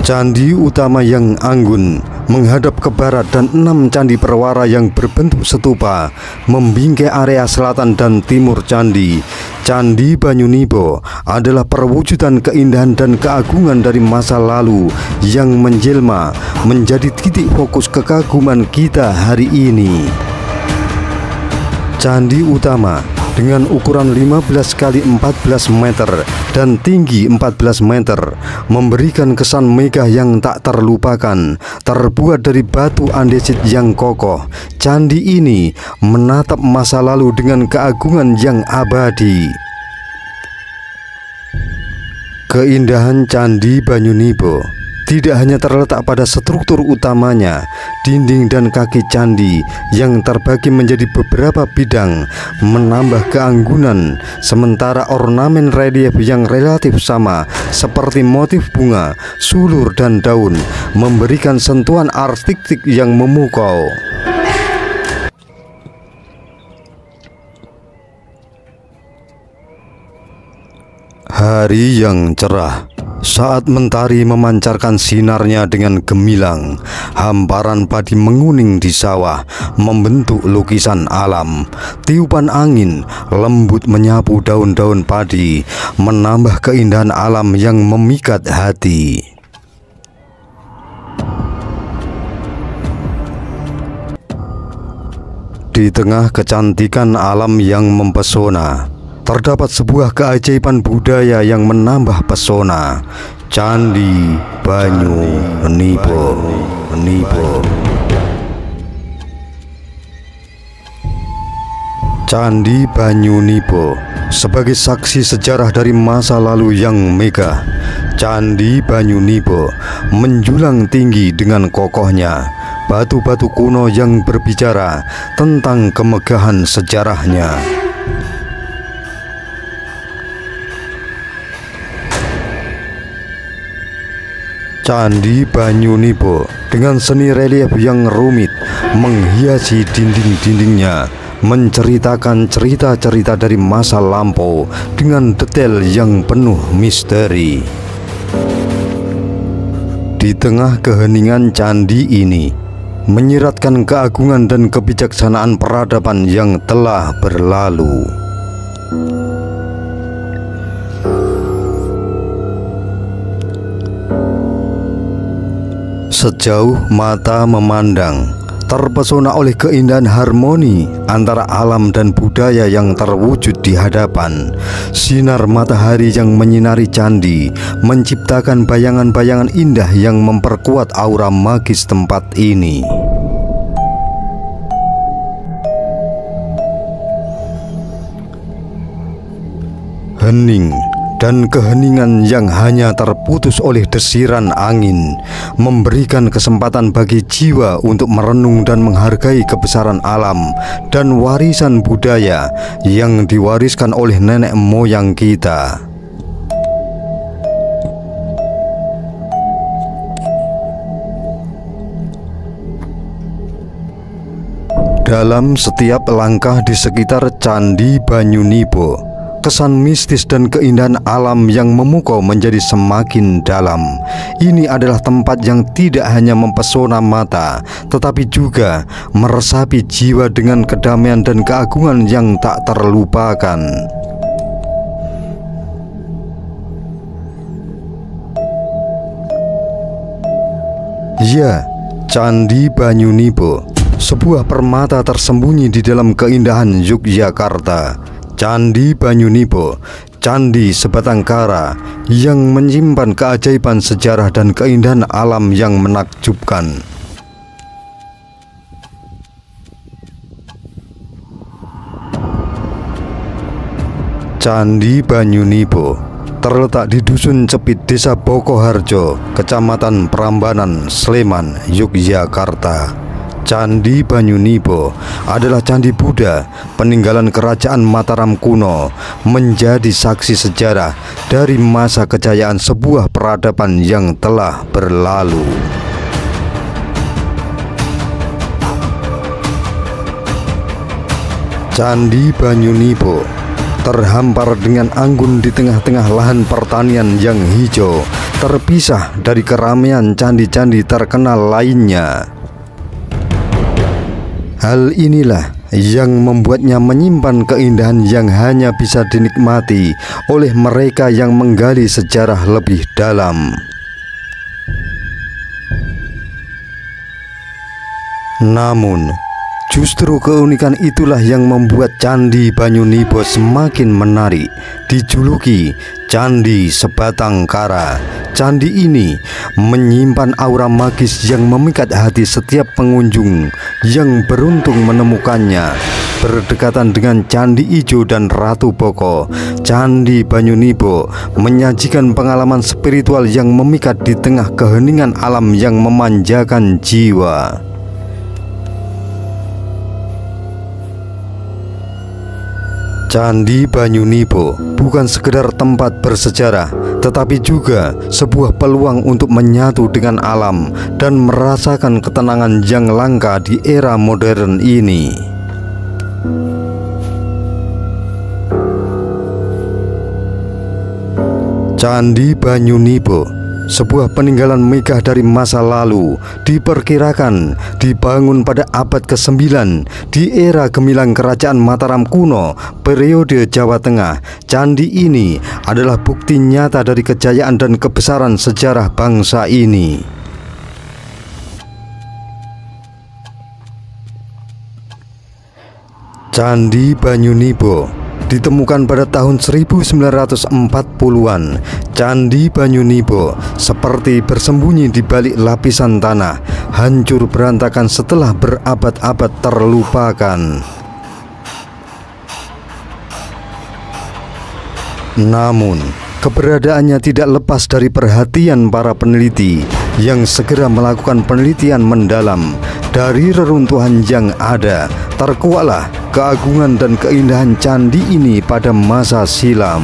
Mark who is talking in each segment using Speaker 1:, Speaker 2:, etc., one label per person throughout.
Speaker 1: Candi utama yang anggun menghadap ke barat dan 6 candi perwara yang berbentuk stupa membingkai area selatan dan timur candi. Candi Banyunibo adalah perwujudan keindahan dan keagungan dari masa lalu yang menjelma menjadi titik fokus kekaguman kita hari ini. Candi utama dengan ukuran 15 kali 14 meter dan tinggi 14 meter memberikan kesan megah yang tak terlupakan. Terbuat dari batu andesit yang kokoh, candi ini menatap masa lalu dengan keagungan yang abadi. Keindahan Candi Banyunibo tidak hanya terletak pada struktur utamanya, dinding dan kaki candi yang terbagi menjadi beberapa bidang menambah keanggunan, sementara ornamen relief yang relatif sama seperti motif bunga, sulur dan daun memberikan sentuhan artistik yang memukau. Hari yang cerah saat mentari memancarkan sinarnya dengan gemilang, hamparan padi menguning di sawah membentuk lukisan alam. Tiupan angin lembut menyapu daun-daun padi, menambah keindahan alam yang memikat hati. Di tengah kecantikan alam yang mempesona, terdapat sebuah keajaiban budaya yang menambah pesona. Candi Banyunibo. Candi Banyunibo sebagai saksi sejarah dari masa lalu yang megah. Candi Banyunibo menjulang tinggi dengan kokohnya batu-batu kuno yang berbicara tentang kemegahan sejarahnya. Candi Banyunibo dengan seni relief yang rumit menghiasi dinding-dindingnya, menceritakan cerita-cerita dari masa lampau dengan detail yang penuh misteri. Di tengah keheningan candi ini menyiratkan keagungan dan kebijaksanaan peradaban yang telah berlalu. Sejauh mata memandang, terpesona oleh keindahan harmoni antara alam dan budaya yang terwujud di hadapan. Sinar matahari yang menyinari candi menciptakan bayangan-bayangan indah yang memperkuat aura magis tempat ini. Hening dan keheningan yang hanya terputus oleh desiran angin memberikan kesempatan bagi jiwa untuk merenung dan menghargai kebesaran alam dan warisan budaya yang diwariskan oleh nenek moyang kita. Dalam setiap langkah di sekitar Candi Banyunibo, kesan mistis dan keindahan alam yang memukau menjadi semakin dalam. Ini adalah tempat yang tidak hanya mempesona mata, tetapi juga meresapi jiwa dengan kedamaian dan keagungan yang tak terlupakan. Ya, Candi Banyunibo, sebuah permata tersembunyi di dalam keindahan Yogyakarta. Candi Banyunibo, candi sebatang kara yang menyimpan keajaiban sejarah dan keindahan alam yang menakjubkan. Candi Banyunibo terletak di Dusun Cepit, Desa Bokoharjo, Kecamatan Prambanan, Sleman, Yogyakarta. Candi Banyunibo adalah candi Buddha peninggalan kerajaan Mataram kuno, menjadi saksi sejarah dari masa kejayaan sebuah peradaban yang telah berlalu. Candi Banyunibo terhampar dengan anggun di tengah-tengah lahan pertanian yang hijau, terpisah dari keramaian candi-candi terkenal lainnya. Hal inilah yang membuatnya menyimpan keindahan yang hanya bisa dinikmati oleh mereka yang menggali sejarah lebih dalam. Namun, justru keunikan itulah yang membuat Candi Banyunibo semakin menarik. Dijuluki Candi Sebatang Kara, candi ini menyimpan aura magis yang memikat hati setiap pengunjung yang beruntung menemukannya. Berdekatan dengan Candi Ijo dan Ratu Boko, Candi Banyunibo menyajikan pengalaman spiritual yang memikat di tengah keheningan alam yang memanjakan jiwa. Candi Banyunibo bukan sekedar tempat bersejarah, tetapi juga sebuah peluang untuk menyatu dengan alam dan merasakan ketenangan yang langka di era modern ini. Candi Banyunibo, sebuah peninggalan megah dari masa lalu, diperkirakan dibangun pada abad ke-9 di era gemilang kerajaan Mataram kuno, periode Jawa Tengah. Candi ini adalah bukti nyata dari kejayaan dan kebesaran sejarah bangsa ini. Candi Banyunibo ditemukan pada tahun 1940-an. Candi Banyunibo seperti bersembunyi di balik lapisan tanah, hancur berantakan setelah berabad-abad terlupakan. Namun, keberadaannya tidak lepas dari perhatian para peneliti yang segera melakukan penelitian mendalam. Dari reruntuhan yang ada, terkuaklah keagungan dan keindahan candi ini pada masa silam.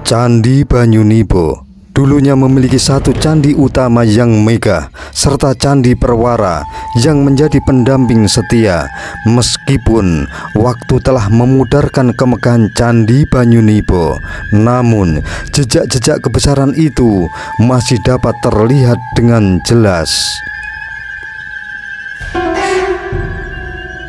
Speaker 1: Candi Banyunibo dulunya memiliki satu candi utama yang megah, serta candi perwara yang menjadi pendamping setia. Meskipun waktu telah memudarkan kemegahan Candi Banyunibo, namun jejak-jejak kebesaran itu masih dapat terlihat dengan jelas.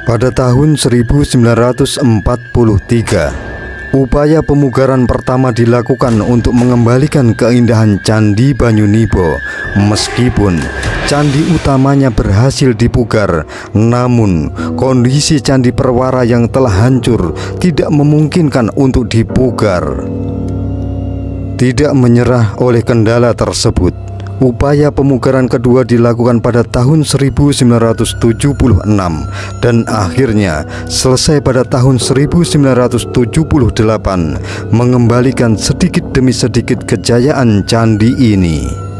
Speaker 1: Pada tahun 1943, upaya pemugaran pertama dilakukan untuk mengembalikan keindahan Candi Banyunibo. Meskipun candi utamanya berhasil dipugar, namun kondisi candi perwara yang telah hancur tidak memungkinkan untuk dipugar. Tidak menyerah oleh kendala tersebut, upaya pemugaran kedua dilakukan pada tahun 1976 dan akhirnya selesai pada tahun 1978, mengembalikan sedikit demi sedikit kejayaan candi ini.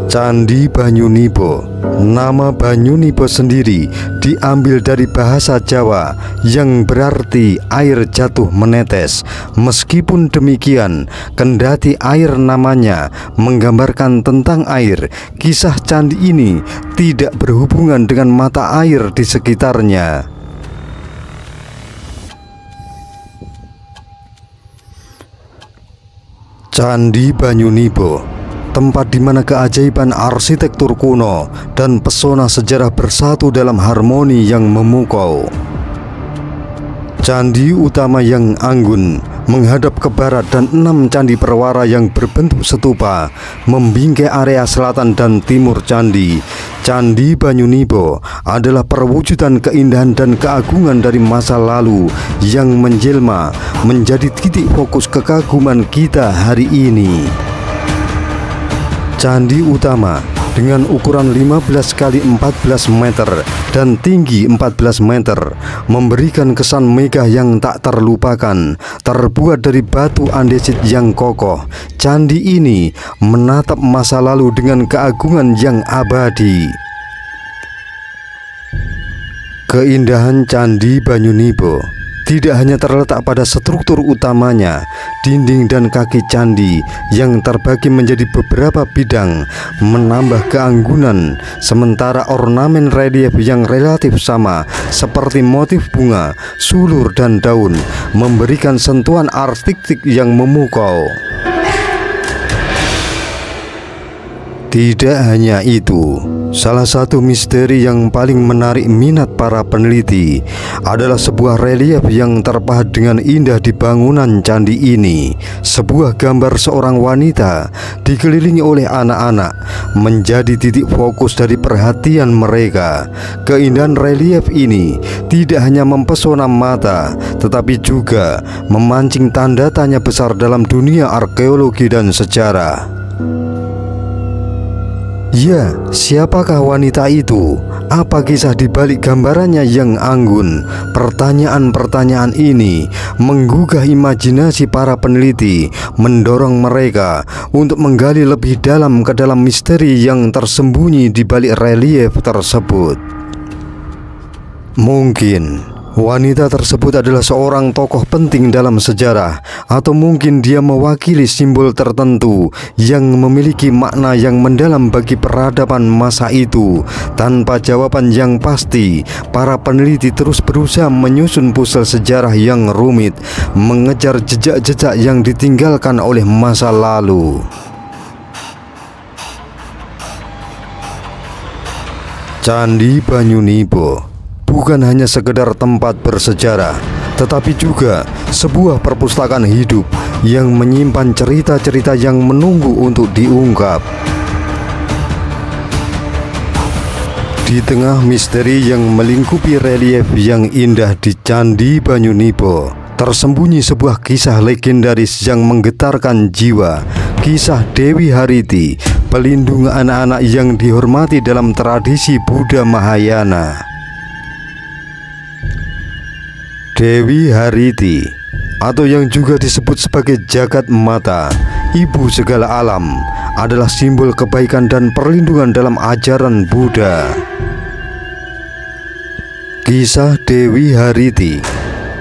Speaker 1: Candi Banyunibo, nama Banyunibo sendiri diambil dari bahasa Jawa yang berarti air jatuh menetes. Meskipun demikian, kendati air namanya menggambarkan tentang air, kisah candi ini tidak berhubungan dengan mata air di sekitarnya. Candi Banyunibo, tempat di mana keajaiban arsitektur kuno dan pesona sejarah bersatu dalam harmoni yang memukau. Candi utama yang anggun menghadap ke barat dan 6 candi perwara yang berbentuk stupa membingkai area selatan dan timur candi. Candi Banyunibo adalah perwujudan keindahan dan keagungan dari masa lalu yang menjelma menjadi titik fokus kekaguman kita hari ini. Candi utama dengan ukuran 15 kali 14 meter dan tinggi 14 meter memberikan kesan megah yang tak terlupakan. Terbuat dari batu andesit yang kokoh, candi ini menatap masa lalu dengan keagungan yang abadi. Keindahan Candi Banyunibo tidak hanya terletak pada struktur utamanya, dinding dan kaki candi yang terbagi menjadi beberapa bidang menambah keanggunan, sementara ornamen relief yang relatif sama seperti motif bunga, sulur dan daun memberikan sentuhan artistik yang memukau. Tidak hanya itu, salah satu misteri yang paling menarik minat para peneliti adalah sebuah relief yang terpahat dengan indah di bangunan candi ini. Sebuah gambar seorang wanita dikelilingi oleh anak-anak menjadi titik fokus dari perhatian mereka. Keindahan relief ini tidak hanya mempesona mata, tetapi juga memancing tanda tanya besar dalam dunia arkeologi dan sejarah. Ya, siapakah wanita itu? Apa kisah di balik gambarannya yang anggun? Pertanyaan-pertanyaan ini menggugah imajinasi para peneliti, mendorong mereka untuk menggali lebih dalam ke dalam misteri yang tersembunyi di balik relief tersebut. Mungkin wanita tersebut adalah seorang tokoh penting dalam sejarah, atau mungkin dia mewakili simbol tertentu yang memiliki makna yang mendalam bagi peradaban masa itu. Tanpa jawaban yang pasti, para peneliti terus berusaha menyusun puzzle sejarah yang rumit, mengejar jejak-jejak yang ditinggalkan oleh masa lalu. Candi Banyunibo bukan hanya sekedar tempat bersejarah, tetapi juga sebuah perpustakaan hidup yang menyimpan cerita-cerita yang menunggu untuk diungkap. Di tengah misteri yang melingkupi relief yang indah di Candi Banyunibo, tersembunyi sebuah kisah legendaris yang menggetarkan jiwa. Kisah Dewi Hariti, pelindung anak-anak yang dihormati dalam tradisi Buddha Mahayana. Dewi Hariti, atau yang juga disebut sebagai Jagat Mata, ibu segala alam, adalah simbol kebaikan dan perlindungan dalam ajaran Buddha. Kisah Dewi Hariti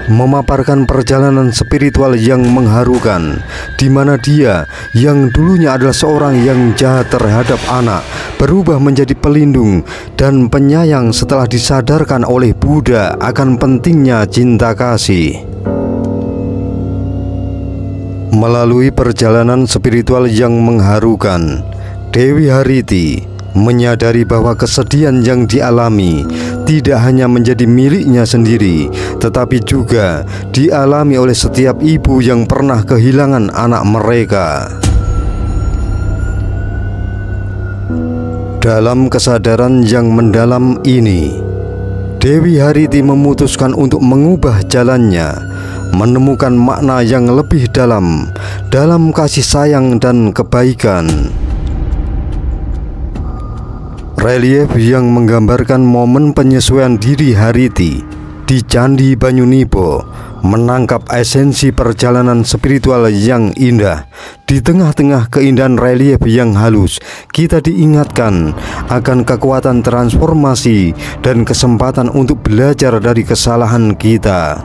Speaker 1: memaparkan perjalanan spiritual yang mengharukan, di mana dia yang dulunya adalah seorang yang jahat terhadap anak berubah menjadi pelindung dan penyayang setelah disadarkan oleh Buddha akan pentingnya cinta kasih. Melalui perjalanan spiritual yang mengharukan, Dewi Hariti menyadari bahwa kesedihan yang dialami tidak hanya menjadi miliknya sendiri, tetapi juga dialami oleh setiap ibu yang pernah kehilangan anak mereka. Dalam kesadaran yang mendalam ini, Dewi Hariti memutuskan untuk mengubah jalannya, menemukan makna yang lebih dalam kasih sayang dan kebaikan. Relief yang menggambarkan momen penyesuaian diri Hariti di Candi Banyunibo menangkap esensi perjalanan spiritual yang indah. Di tengah-tengah keindahan relief yang halus, kita diingatkan akan kekuatan transformasi dan kesempatan untuk belajar dari kesalahan kita.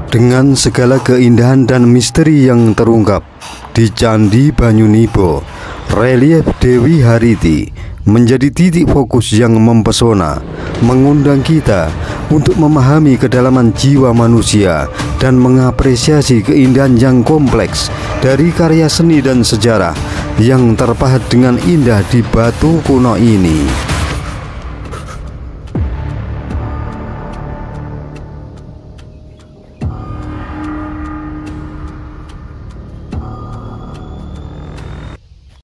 Speaker 1: Dengan segala keindahan dan misteri yang terungkap di Candi Banyunibo, relief Dewi Hariti menjadi titik fokus yang mempesona, mengundang kita untuk memahami kedalaman jiwa manusia dan mengapresiasi keindahan yang kompleks dari karya seni dan sejarah yang terpahat dengan indah di batu kuno ini.